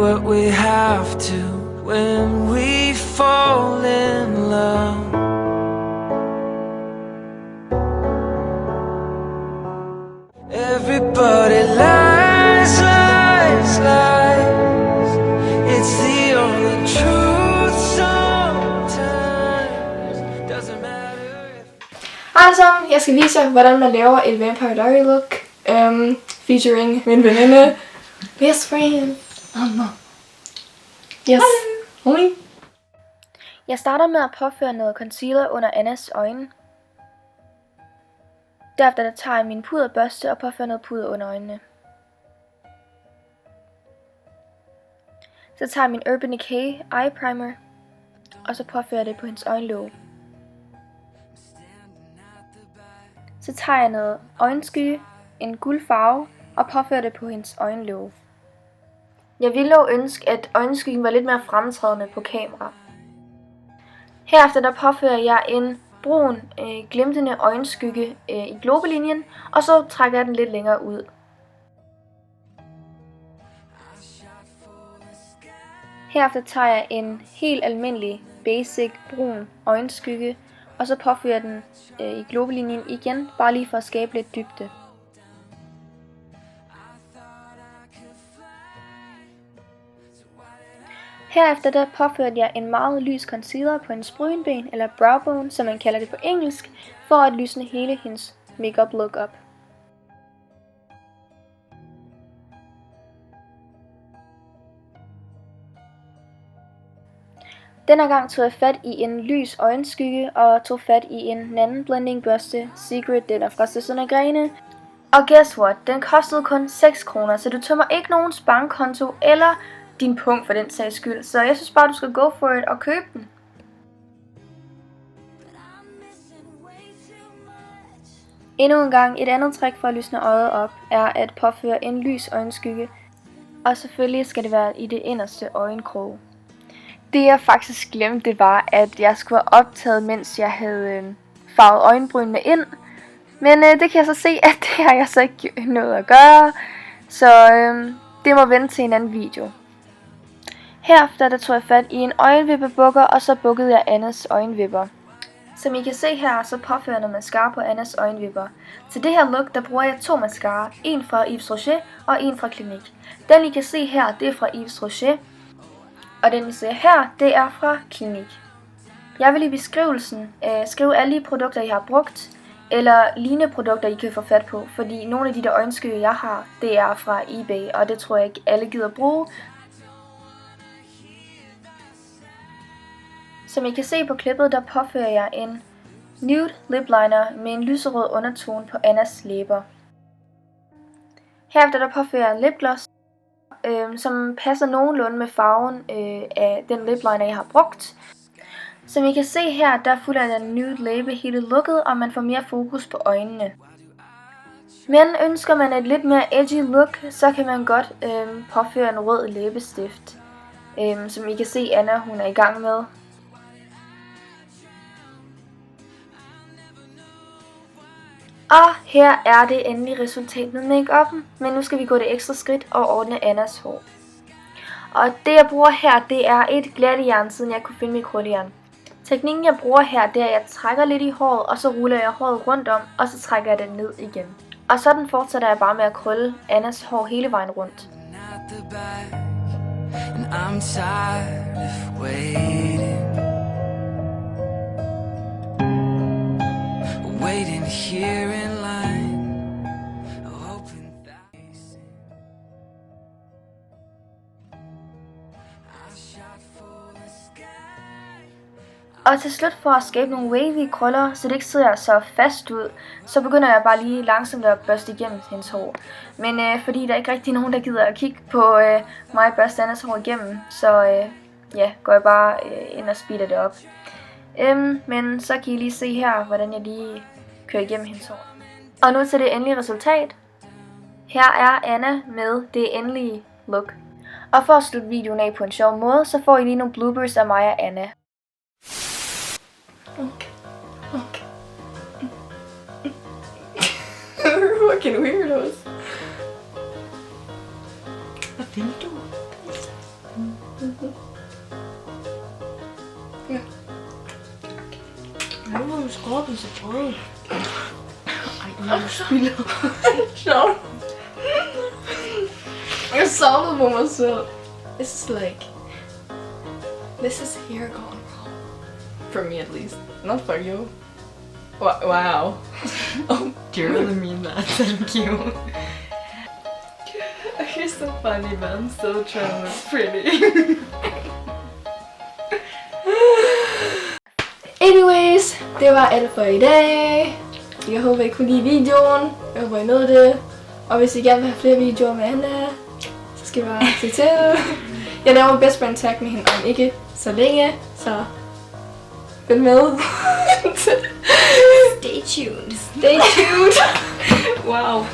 what we have to when we fall in love. Everybody lies, lies, lies. It's the only truth sometimes. Doesn't matter if... Hej alle sammen, jeg skal vise jer, hvordan man laver et Vampire Diary look, featuring min veninde, best friend, Anna. Yes. Hej. Jeg starter med at påføre noget concealer under Annas øjne. Derefter tager jeg min puderbørste og påfører noget puder under øjnene. Så tager jeg min Urban Decay Eye Primer, og så påfører jeg det på hendes øjenlåg. Så tager jeg noget øjenskygge, en guld farve, og påfører det på hendes øjenlåg. Jeg ville jo ønske, at øjenskyggen var lidt mere fremtrædende på kamera. Herefter der påfører jeg en brun, glimtende øjenskygge i globelinjen, og så trækker jeg den lidt længere ud. Herefter tager jeg en helt almindelig basic brun øjenskygge, og så påfører jeg den i globelinjen igen, bare lige for at skabe lidt dybde. Herefter der påførte jeg en meget lys concealer på hendes brynben, eller browbone, som man kalder det på engelsk, for at lysne hele hendes makeup look op. Denne gang tog jeg fat i en lys øjenskygge og tog fat i en anden blending børste, Secret, den er fra Søstrene Grene. Og guess what? Den kostede kun 6 kroner, så du tømmer ikke nogens bankkonto eller din punkt for den sags skyld. Så jeg synes bare, du skal go for it og købe den. Endnu en gang, et andet trick for at lysne øjet op, er at påføre en lys øjenskygge. Og selvfølgelig skal det være i det inderste øjenkrog. Det jeg faktisk glemte, det var, at jeg skulle have optaget, mens jeg havde farvet øjenbrynene ind. Men det kan jeg så se, at det har jeg så ikke nået at gøre. Så det må vente til en anden video. Herefter der tog jeg fat i en øjenvippebukker, og så bukkede jeg Annas øjenvipper. Som I kan se her, så påfører jeg noget mascara på Annas øjenvipper. Til det her look, der bruger jeg 2 mascara. En fra Yves Rocher og en fra Clinique. Den I kan se her, det er fra Yves Rocher. Og den I ser her, det er fra Clinique. Jeg vil i beskrivelsen skrive alle de produkter, I har brugt, eller lignende produkter, I kan få fat på. Fordi nogle af de der øjenskygge, jeg har, det er fra eBay, og det tror jeg ikke alle gider bruge. Som I kan se på klippet, der påfører jeg en nude lip liner med en lyserød undertone på Annas læber. Herefter der påfører jeg en lipgloss, som passer nogenlunde med farven af den lip liner, jeg har brugt. Som I kan se her, der fulder den nude læbe hele looket, og man får mere fokus på øjnene. Men ønsker man et lidt mere edgy look, så kan man godt påføre en rød læbestift, som I kan se Anna hun er i gang med. Og her er det endelige resultat med make-up'en, men nu skal vi gå det ekstra skridt og ordne Annas hår. Og det jeg bruger her, det er et glattejern, siden jeg kunne finde mit krøllejern. Teknikken jeg bruger her, det er at jeg trækker lidt i håret, og så ruller jeg håret rundt om, og så trækker jeg det ned igen. Og sådan fortsætter jeg bare med at krølle Annas hår hele vejen rundt. Waiting here in line, hoping that I shot for the sky. Og til slut, for at skabe nogle wavy krøller, så det ikke sidder så fast ud, så begynder jeg bare lige langsomt at børste igennem hendes hår. Men fordi der ikke rigtig nogen, der gider at kigge på mig børste Annas hår igennem, så ja, går jeg bare ind og speeder det op. Men så kan I lige se her, hvordan jeg lige kører igennem hendes hår. Og nu til det endelige resultat. Her er Anna med det endelige look. Og for at slutte videoen af på en sjov måde, så får I lige nogle bloopers af mig og Anna. Okay. Fucking weirdos. Hvad vil du? Ja. Jeg har jo skåret så brød. Ej, du spiller. Sjovt. Jeg savnede på mig selv. This is like... This is here gone wrong. For me at least. Not for you. Wow. Oh, do you really mean that? Thank you. You're so funny, but I'm still trying to look pretty. Anyways, det var alt for i dag. Jeg håber, I kunne lide videoen. Jeg håber, I nåede det. Og hvis I gerne vil have flere videoer med Anna, så skal I bare se til. Jeg laver best friend tag med hende om ikke så længe, så følg med. Stay tuned. Stay tuned. Wow.